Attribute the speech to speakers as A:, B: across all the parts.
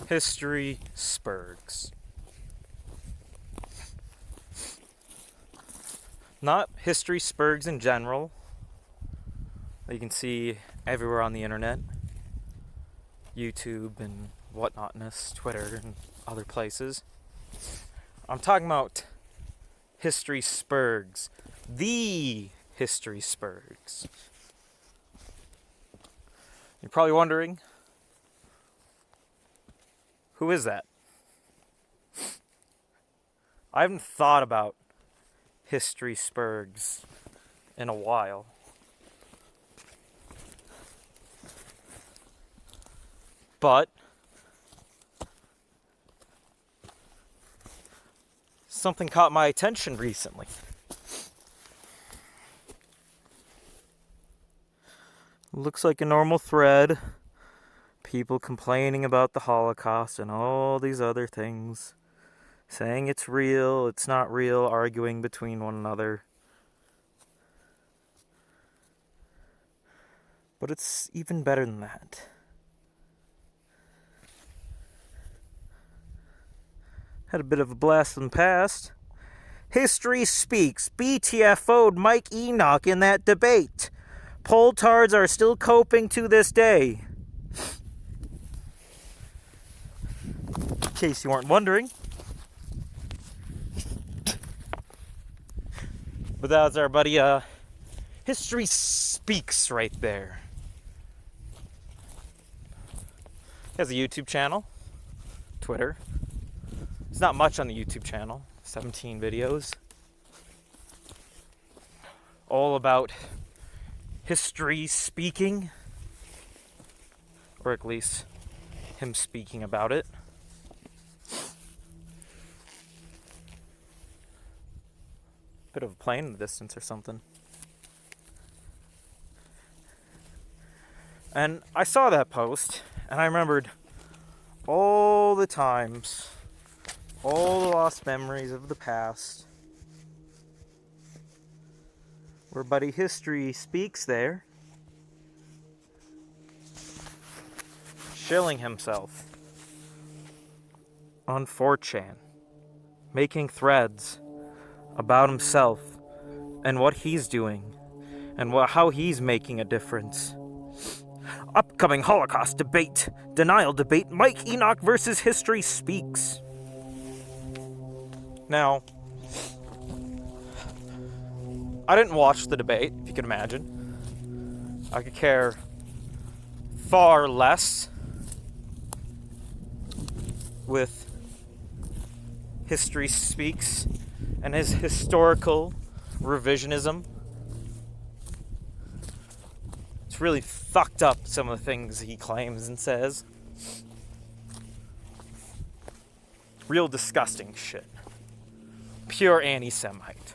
A: History spurgs. Not history spurgs in general, that you can see everywhere on the internet, YouTube and whatnotness, Twitter and other places. I'm talking about history spurgs. The history spurgs. You're probably wondering, who is that? I haven't thought about history spurgs in a while. But something caught my attention recently. Looks like a normal thread. People complaining about the Holocaust and all these other things. Saying it's real, it's not real, arguing between one another. But it's even better than that. Had a bit of a blast in the past. History speaks. BTFO'd Mike Enoch in that debate. Poltards are still coping to this day. In case you weren't wondering. But that was our buddy, History Speaks right there. He has a YouTube channel, Twitter. There's not much on the YouTube channel, 17 videos. All about history speaking, or at least him speaking about it. Bit of a plane in the distance or something. And I saw that post, and I remembered all the times, all the lost memories of the past, where Buddy History Speaks there, shilling himself on 4chan, making threads about himself and what he's doing and how he's making a difference. Upcoming Holocaust debate, denial debate, Mike Enoch versus History Speaks. Now, I didn't watch the debate, if you can imagine. I could care far less with History Speaks and his historical revisionism. It's really fucked up, some of the things he claims and says. Real disgusting shit. Pure anti-Semite.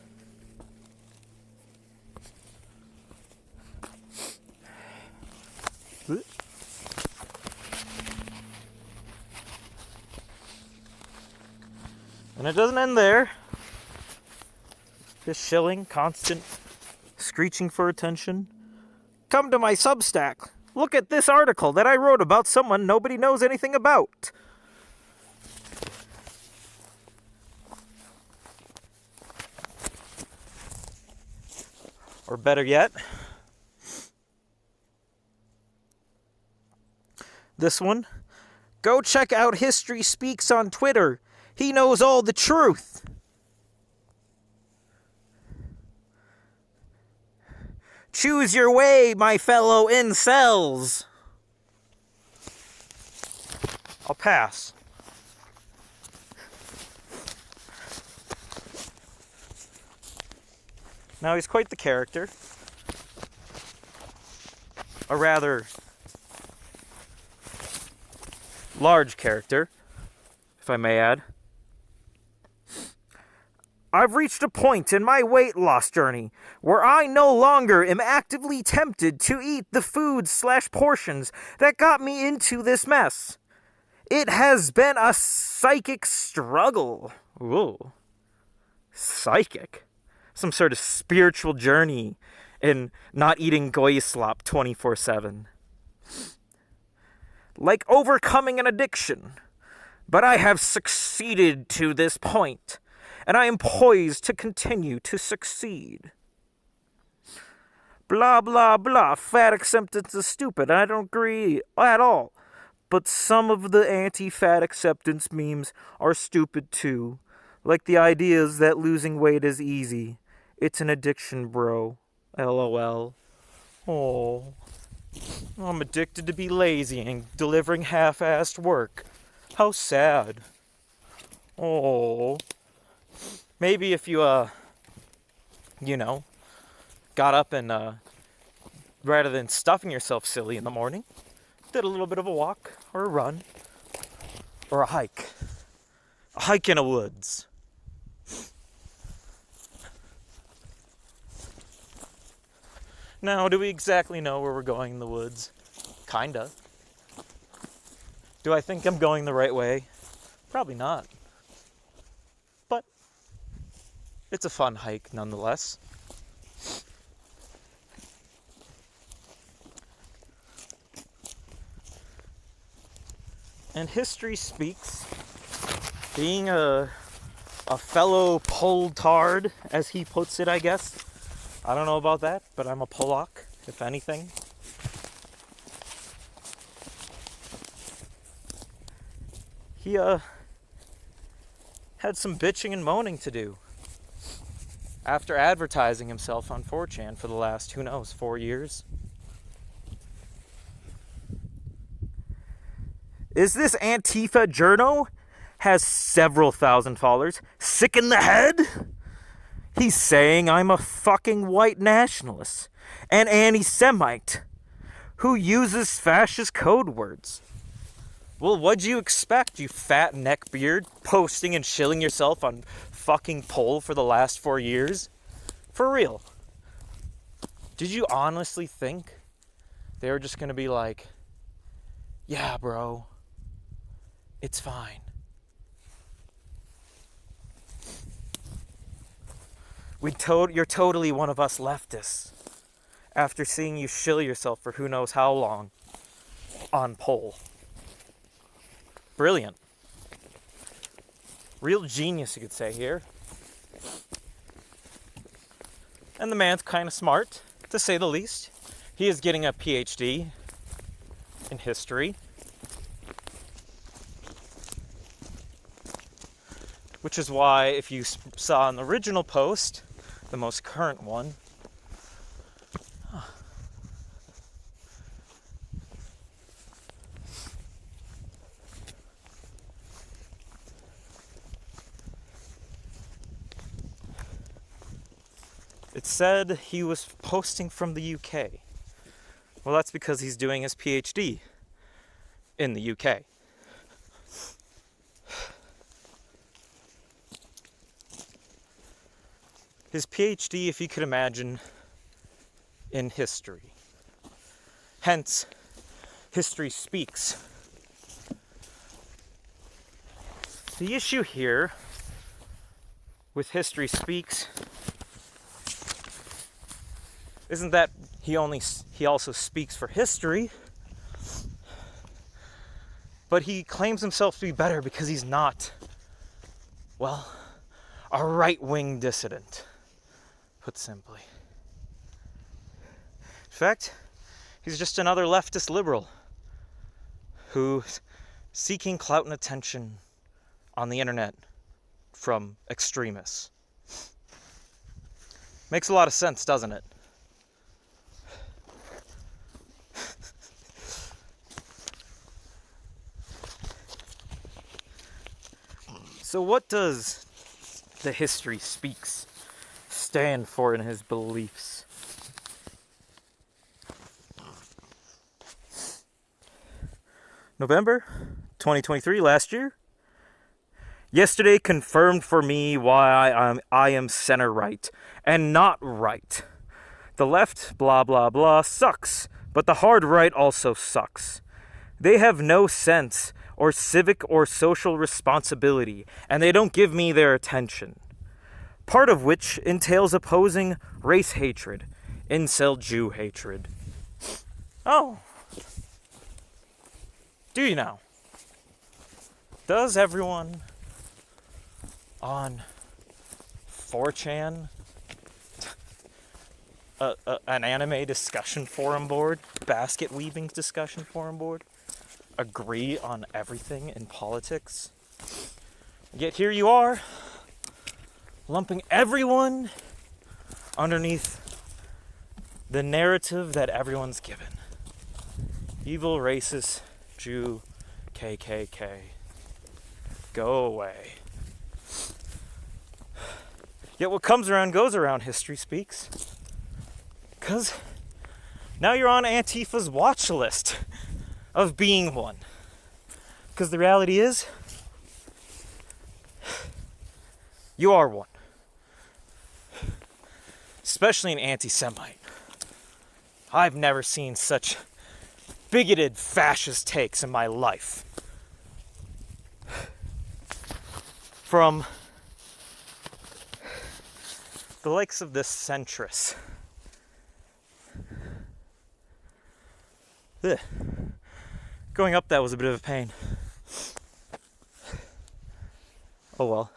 A: And it doesn't end there. Just shilling, constant, screeching for attention. Come to my Substack. Look at this article that I wrote about someone nobody knows anything about. Or better yet, this one. Go check out History Speaks on Twitter. He knows all the truth. Choose your way, my fellow incels. I'll pass. Now, he's quite the character. A rather large character, if I may add. I've reached a point in my weight loss journey where I no longer am actively tempted to eat the foods/portions that got me into this mess. It has been a psychic struggle. Ooh. Psychic? Some sort of spiritual journey in not eating goy-slop 24/7. Like overcoming an addiction. But I have succeeded to this point, and I am poised to continue to succeed. Blah, blah, blah. Fat acceptance is stupid. I don't agree at all. But some of the anti-fat acceptance memes are stupid too. Like the ideas that losing weight is easy. It's an addiction, bro. LOL. Oh, I'm addicted to be lazy and delivering half-assed work. How sad. Oh. Maybe if you, got up and, rather than stuffing yourself silly in the morning, did a little bit of a walk or a run or a hike. A hike in the woods. Now, do we exactly know where we're going in the woods? Kinda. Do I think I'm going the right way? Probably not. But it's a fun hike nonetheless. And history speaks, being a fellow Poltard, as he puts it, I guess. I don't know about that, but I'm a Polak, if anything. He had some bitching and moaning to do after advertising himself on 4chan for the last, 4 years. Is this Antifa journo? Has several thousand followers. Sick in the head? He's saying I'm a fucking white nationalist, an anti-Semite, who uses fascist code words. Well, what'd you expect, you fat neckbeard, posting and shilling yourself on fucking Pol for the last 4 years? For real. Did you honestly think they were just gonna be like, yeah, bro, it's fine. You're totally one of us leftists after seeing you shill yourself for who knows how long on Pol. Brilliant. Real genius, you could say here. And the man's kind of smart, to say the least. He is getting a PhD in history, which is why, if you saw an original post, the most current one, it said he was posting from the UK. Well, that's because he's doing his PhD in the UK. His PhD, if you could imagine, in history. Hence, history speaks. The issue here with history speaks isn't that he also speaks for history, but he claims himself to be better because he's not, well, a right-wing dissident, put simply. In fact, he's just another leftist liberal who's seeking clout and attention on the internet from extremists. Makes a lot of sense, doesn't it? So what does the history speaks stand for in his beliefs? November 2023, last year. Yesterday confirmed for me why I am center-right and not right. The left, blah, blah, blah, sucks, but the hard right also sucks. They have no sense or civic or social responsibility, and they don't give me their attention. Part of which entails opposing race hatred, incel Jew hatred. Oh. Do you now? Does everyone on 4chan, an anime discussion forum board, basket weaving discussion forum board, agree on everything in politics? Yet here you are, lumping everyone underneath the narrative that everyone's given. Evil, racist, Jew, KKK. Go away. Yet what comes around goes around, history speaks. Because now you're on Antifa's watch list of being one. Because the reality is, you are one. Especially an anti-Semite. I've never seen such bigoted fascist takes in my life. From the likes of this centrist. Ugh. Going up that was a bit of a pain. Oh well.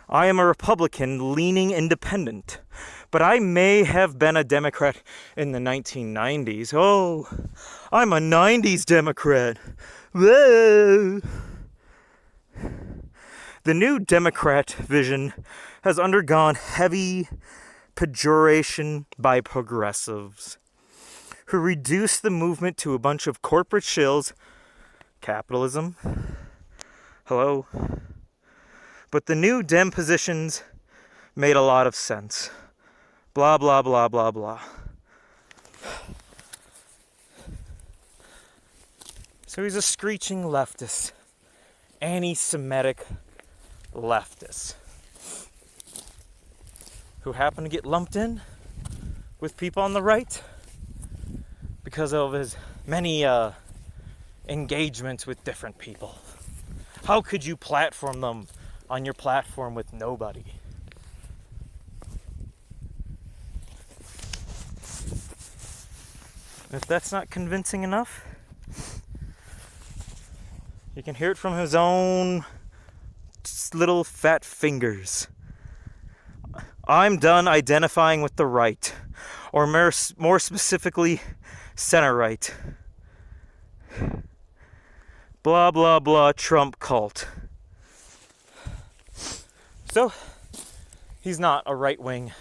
A: I am a Republican leaning independent, but I may have been a Democrat in the 1990s. Oh, I'm a 90s Democrat. Whoa. The new Democrat vision has undergone heavy pejoration by progressives who reduce the movement to a bunch of corporate shills. Capitalism. Hello. But the new Dem positions made a lot of sense. Blah, blah, blah, blah, blah. So he's a screeching leftist. Anti-Semitic leftist. Who happened to get lumped in with people on the right because of his many engagements with different people. How could you platform them on your platform with nobody? If that's not convincing enough, you can hear it from his own little fat fingers. I'm done identifying with the right, or more specifically, center right. Blah, blah, blah, Trump cult. So, he's not a right-wing,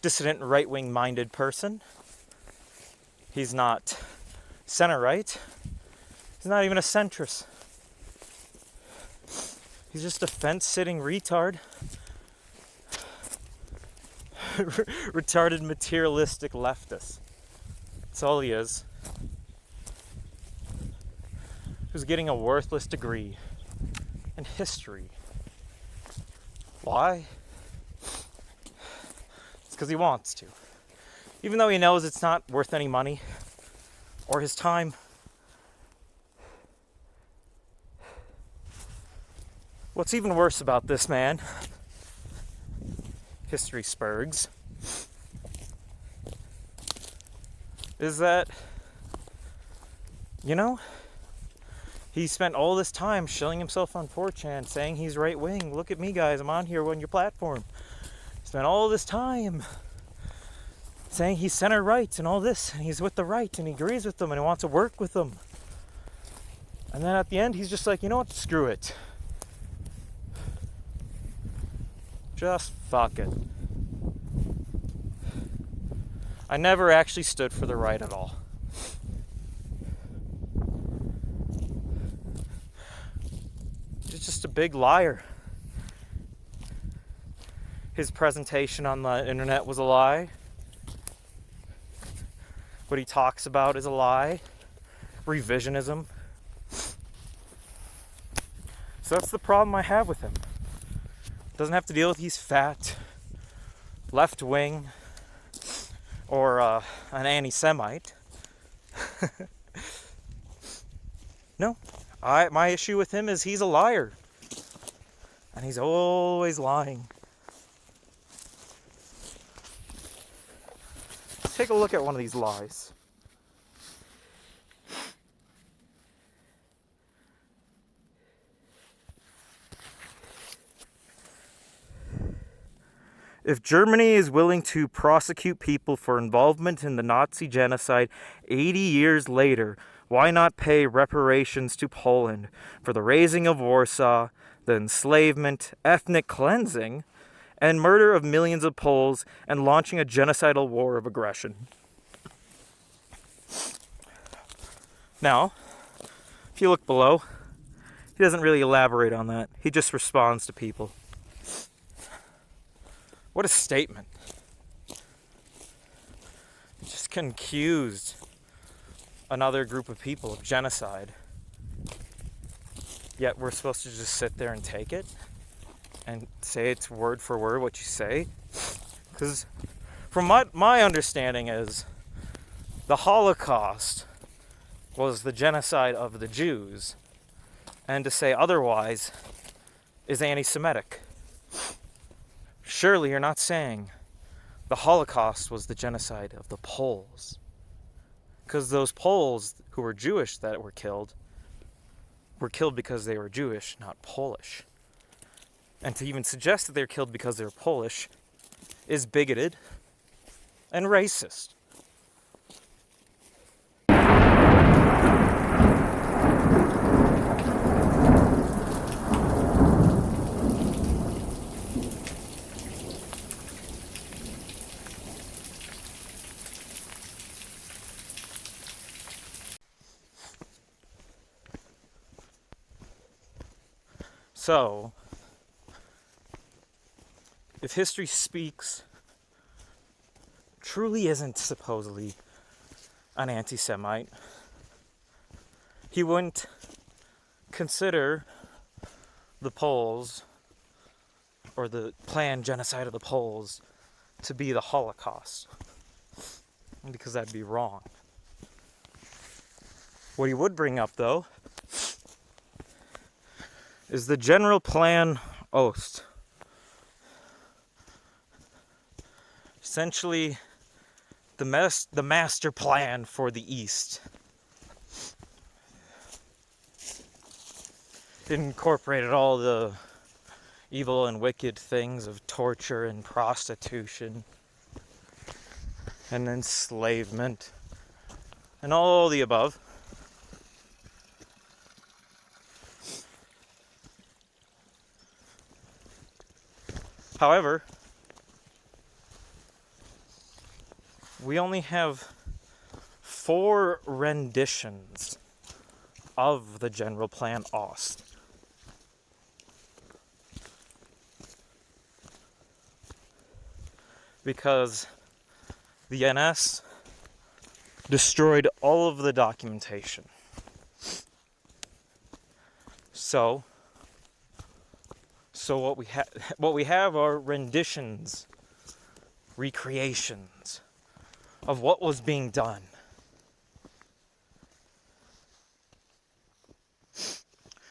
A: dissident right-wing minded person. He's not center-right. He's not even a centrist. He's just a fence-sitting retard. Retarded materialistic leftist. That's all he is. Who's getting a worthless degree in history. Why? It's because he wants to. Even though he knows it's not worth any money or his time. What's even worse about this man, History Spurgs, is that, you know, he spent all this time shilling himself on 4chan, saying he's right-wing. Look at me, guys. I'm on here on your platform. Spent all this time saying he's center-right and all this, and he's with the right, and he agrees with them, and he wants to work with them. And then at the end, he's just like, you know what? Screw it. Just fuck it. I never actually stood for the right at all. He's just a big liar. His presentation on the internet was a lie. What he talks about is a lie. Revisionism. So that's the problem I have with him. Doesn't have to deal with he's fat, left-wing, or an anti-Semite. No, my issue with him is he's a liar. And he's always lying. Take a look at one of these lies. If Germany is willing to prosecute people for involvement in the Nazi genocide 80 years later, why not pay reparations to Poland for the razing of Warsaw, the enslavement, ethnic cleansing, and murder of millions of Poles, and launching a genocidal war of aggression? Now, if you look below, he doesn't really elaborate on that. He just responds to people. What a statement. He just accused another group of people of genocide. Yet we're supposed to just sit there and take it and say it's word for word what you say? Because from what my understanding is, the Holocaust was the genocide of the Jews, and to say otherwise is anti-Semitic. Surely you're not saying the Holocaust was the genocide of the Poles. Because those Poles who were Jewish that were killed because they were Jewish, not Polish. And to even suggest that they're killed because they're Polish is bigoted and racist. So, if history speaks truly isn't supposedly an anti-Semite, he wouldn't consider the Poles or the planned genocide of the Poles to be the Holocaust, because that'd be wrong. What he would bring up, though, is the General Plan Ost. Essentially, the master plan for the East. It incorporated all the evil and wicked things of torture and prostitution and enslavement and all the above. However, we only have 4 renditions of the General Plan Ost. Because the NS destroyed all of the documentation. So what we have are renditions, recreations of what was being done.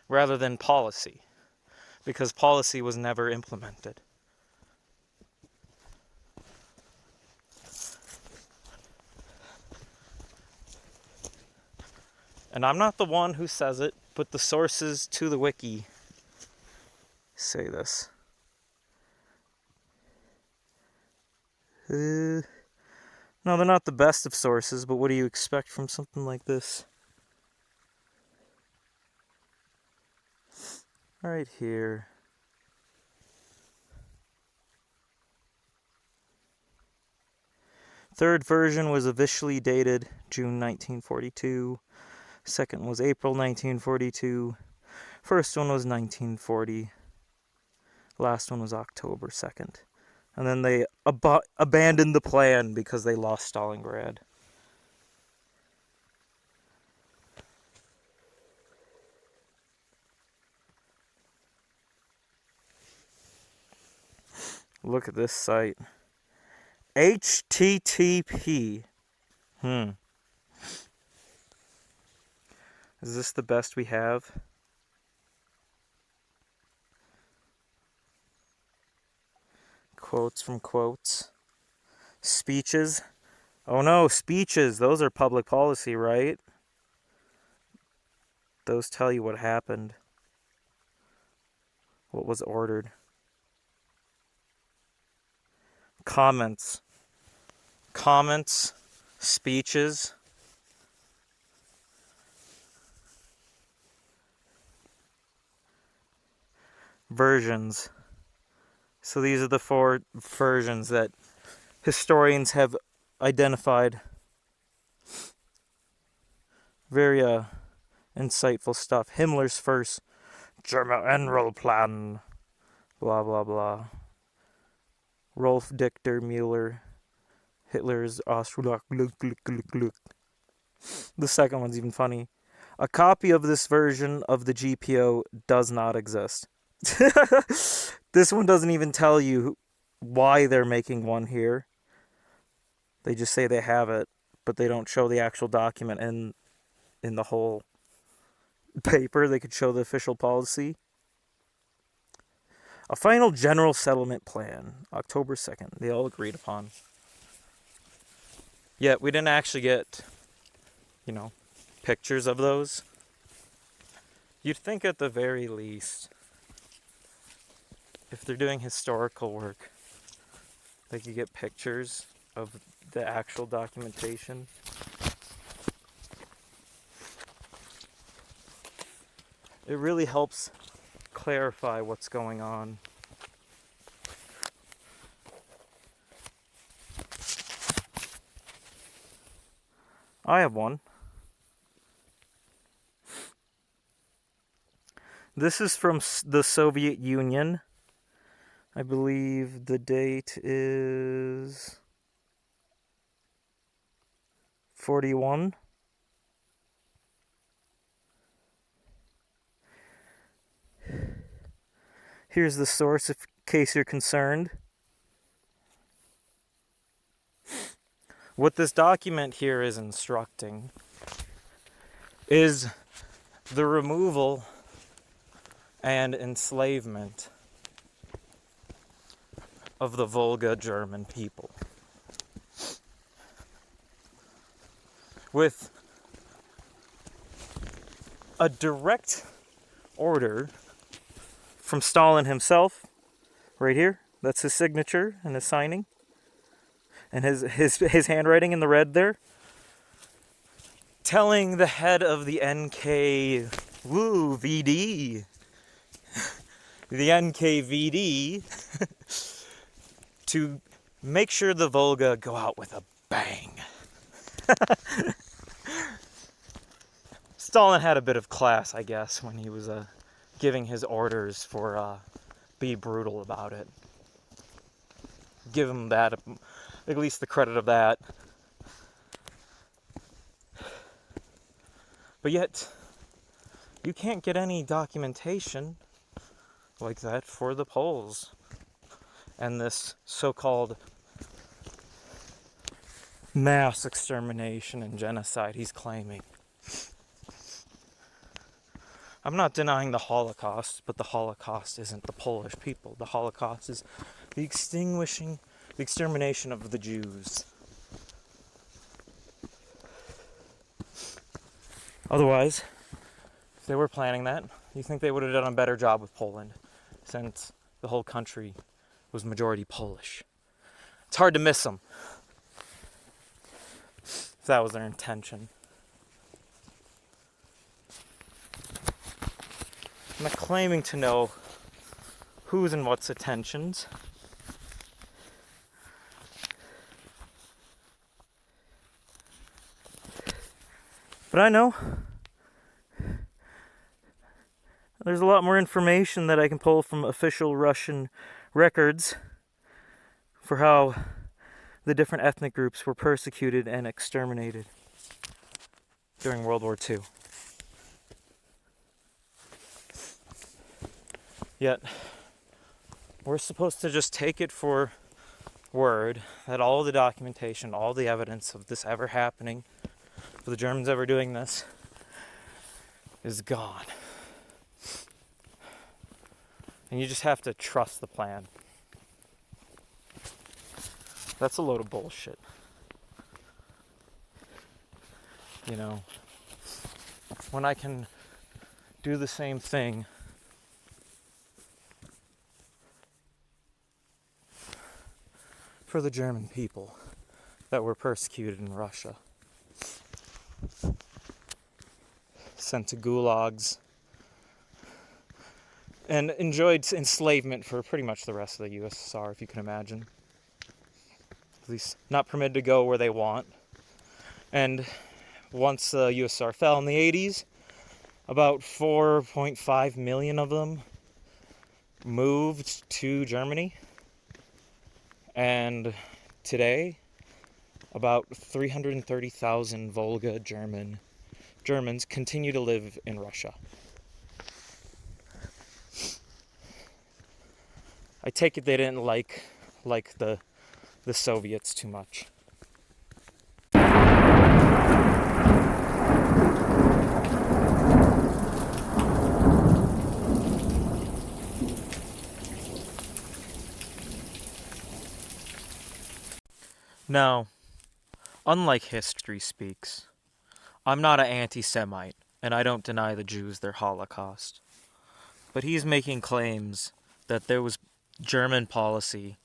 A: Rather than policy, because policy was never implemented. And I'm not the one who says it, but the sources to the wiki say this. No, they're not the best of sources, but what do you expect from something like this? Right here. Third version was officially dated June 1942. Second was April 1942. First one was 1940. Last one was October 2nd. And then they abandoned the plan because they lost Stalingrad. Look at this site. HTTP. Is this the best we have? Quotes from quotes. Speeches. Oh no, speeches. Those are public policy, right? Those tell you what happened. What was ordered. comments, speeches, versions. So these are the 4 versions that historians have identified. Very insightful stuff. Himmler's first Generalplan, blah blah blah. Rolf Dichter Mueller, Hitler's Ausflug. The second one's even funny. A copy of this version of the GPO does not exist. This one doesn't even tell you why they're making one here. They just say they have it, but they don't show the actual document in the whole paper. They could show the official policy. A final general settlement plan, October 2nd. They all agreed upon. Yet we didn't actually get, pictures of those. You'd think at the very least, if they're doing historical work, they could get pictures of the actual documentation. It really helps clarify what's going on. I have one. This is from the Soviet Union. I believe the date is 41. Here's the source in case you're concerned. What this document here is instructing is the removal and enslavement of the Volga German people, with a direct order from Stalin himself, right here. That's his signature and his signing, and his handwriting in the red there, telling the head of the NKVD, the NKVD, to make sure the Volga go out with a bang. Stalin had a bit of class, I guess, when he was giving his orders for be brutal about it. Give him that, at least the credit of that. But yet, you can't get any documentation like that for the Poles and this so-called mass extermination and genocide he's claiming. I'm not denying the Holocaust, but the Holocaust isn't the Polish people. The Holocaust is the extermination of the Jews. Otherwise, if they were planning that, you think they would have done a better job with Poland, since the whole country was majority Polish. It's hard to miss them, if that was their intention. I'm not claiming to know whose and what's intentions. But I know there's a lot more information that I can pull from official Russian records for how the different ethnic groups were persecuted and exterminated during World War II. Yet, we're supposed to just take it for word that all the documentation, all the evidence of this ever happening, for the Germans ever doing this, is gone. And you just have to trust the plan. That's a load of bullshit. You know, when I can do the same thing for the German people that were persecuted in Russia. Sent to gulags, and enjoyed enslavement for pretty much the rest of the USSR, if you can imagine. At least not permitted to go where they want. And once the USSR fell in the 80s, about 4.5 million of them moved to Germany. And today, about 330,000 Volga Germans continue to live in Russia. I take it they didn't like the Soviets too much. Now, unlike history speaks, I'm not an anti-Semite, and I don't deny the Jews their Holocaust. But he's making claims that there was German policy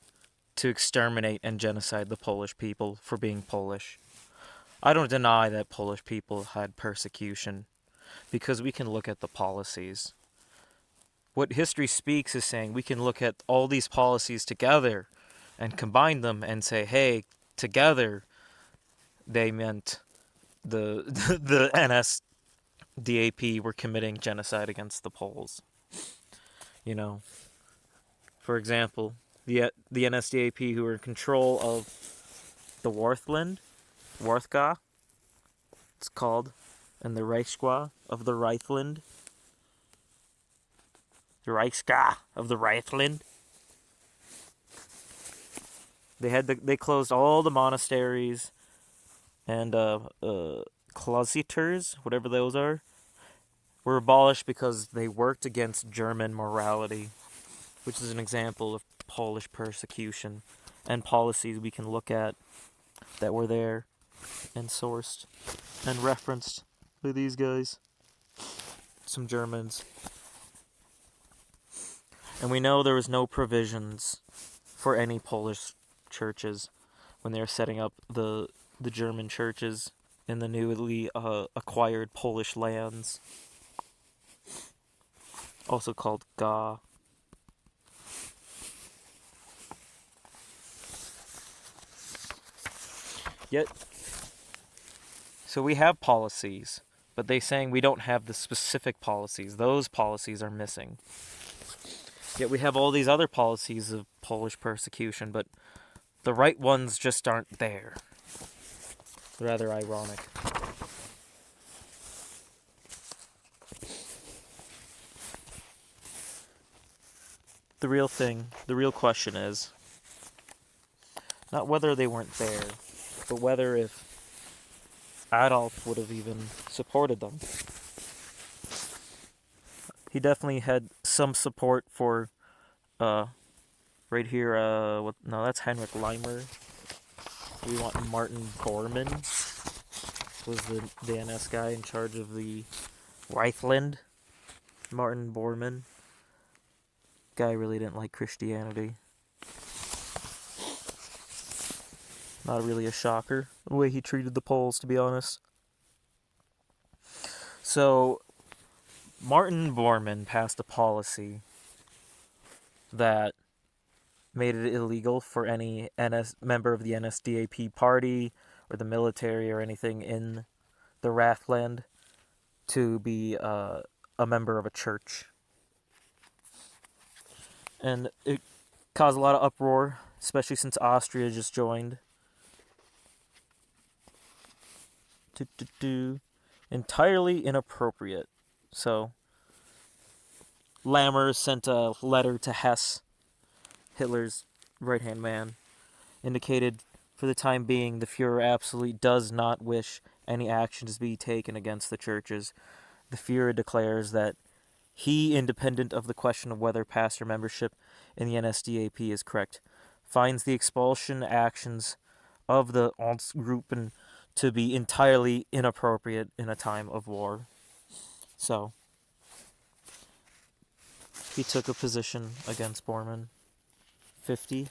A: to exterminate and genocide the Polish people for being Polish. I don't deny that Polish people had persecution, because we can look at the policies. What history speaks is saying we can look at all these policies together and combine them and say, hey, together they meant the NSDAP were committing genocide against the Poles. You know, for example, the NSDAP, who were in control of the Warthga, it's called, and the Reichsgwa of the Reichland. The Reichsgwa of the Reichland. They closed all the monasteries and cloisters, whatever those are, were abolished because they worked against German morality, which is an example of Polish persecution and policies we can look at that were there and sourced and referenced by these guys, some Germans. And we know there was no provisions for any Polish churches when they were setting up the German churches in the newly acquired Polish lands, also called Ga. Yet, so we have policies, but they're saying we don't have the specific policies. Those policies are missing. Yet we have all these other policies of Polish persecution, but the right ones just aren't there. Rather ironic. The real question is not whether they weren't there, but whether if Adolf would have even supported them. He definitely had some support for, right here, no, that's Heinrich Leimer. We want Martin Bormann, was the NS guy in charge of the Reichland. Martin Bormann. Guy really didn't like Christianity. Not really a shocker, the way he treated the Poles, to be honest. So, Martin Bormann passed a policy that made it illegal for any member of the NSDAP party or the military or anything in the Rathland to be a member of a church. And it caused a lot of uproar, especially since Austria just joined. Entirely inappropriate. So, Lammer sent a letter to Hess, Hitler's right-hand man, indicated for the time being the Fuhrer absolutely does not wish any action to be taken against the churches. The Fuhrer declares that he, independent of the question of whether pastor membership in the NSDAP is correct, finds the expulsion actions of the Ortsgruppen to be entirely inappropriate in a time of war. So, he took a position against Bormann. 50.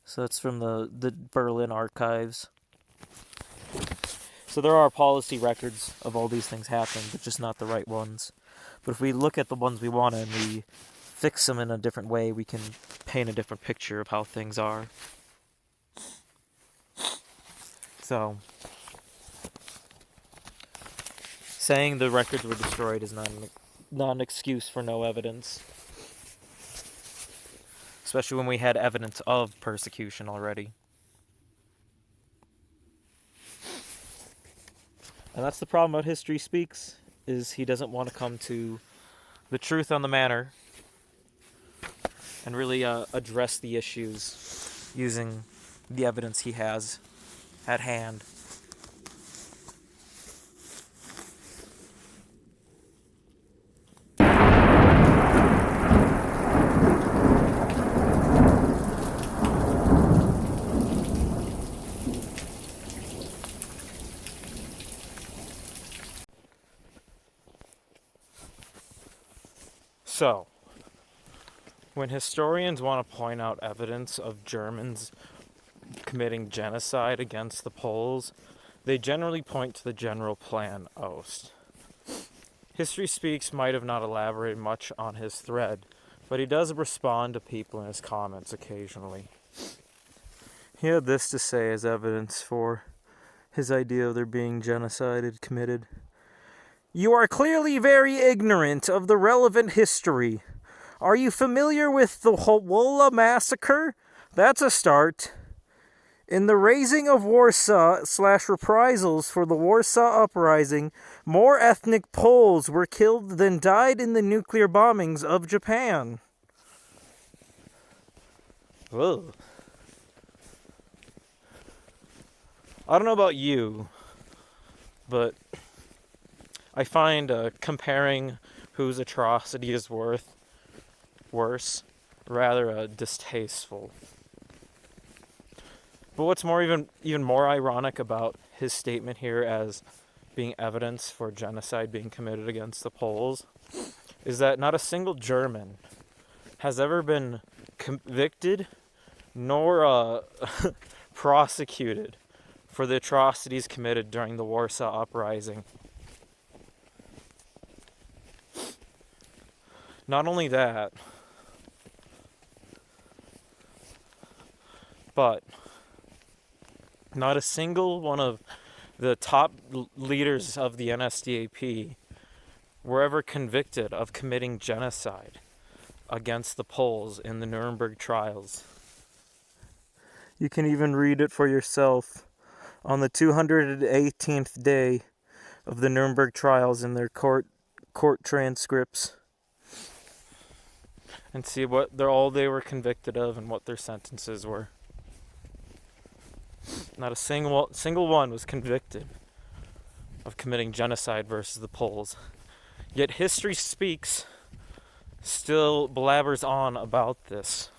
A: So that's from the Berlin archives. So there are policy records of all these things happening, but just not the right ones. But if we look at the ones we want and we fix them in a different way, we can paint a different picture of how things are. So, saying the records were destroyed is not an excuse for no evidence. Especially when we had evidence of persecution already. And that's the problem about History Speaks, is he doesn't want to come to the truth on the matter and really address the issues using the evidence he has at hand. So, when historians want to point out evidence of Germans committing genocide against the Poles, they generally point to the General Plan Ost. History Speaks might have not elaborated much on his thread, but he does respond to people in his comments occasionally. He had this to say as evidence for his idea of there being genocide committed. You are clearly very ignorant of the relevant history. Are you familiar with the Wola massacre? That's a start. In the raising of Warsaw/reprisals for the Warsaw Uprising, more ethnic Poles were killed than died in the nuclear bombings of Japan. Whoa. I don't know about you, but I find comparing whose atrocity is worse rather distasteful. But what's even more ironic about his statement here as being evidence for genocide being committed against the Poles is that not a single German has ever been convicted nor prosecuted for the atrocities committed during the Warsaw Uprising. Not only that, but not a single one of the top leaders of the NSDAP were ever convicted of committing genocide against the Poles in the Nuremberg trials. You can even read it for yourself on the 218th day of the Nuremberg trials in their court transcripts and see what they were convicted of and what their sentences were. Not a single one was convicted of committing genocide versus the Poles. Yet History Speaks still blabbers on about this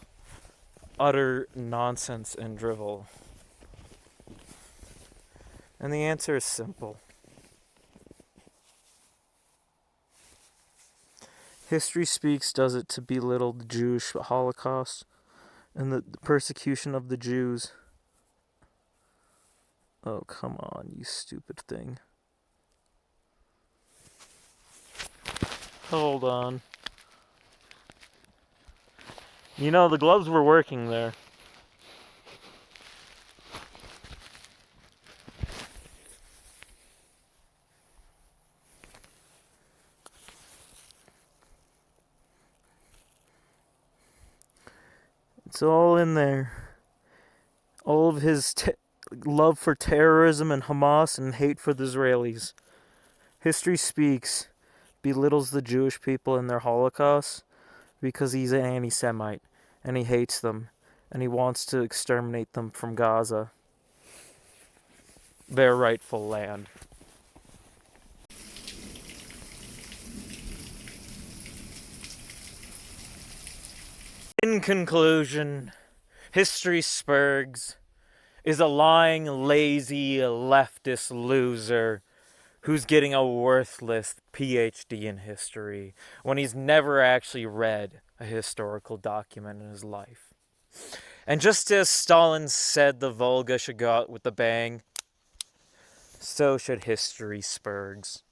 A: utter nonsense and drivel. And the answer is simple. History Speaks does it to belittle the Jewish Holocaust and the persecution of the Jews. Oh, come on, you stupid thing. Hold on. You know, the gloves were working there. It's all in there. All of his love for terrorism and Hamas and hate for the Israelis. History Speaks belittles the Jewish people and their Holocaust because he's an anti-Semite and he hates them and he wants to exterminate them from Gaza, their rightful land. In conclusion, History Speaks is a lying, lazy, leftist loser who's getting a worthless PhD in history when he's never actually read a historical document in his life. And just as Stalin said the Volga should go out with a bang, so should history, Spurgs.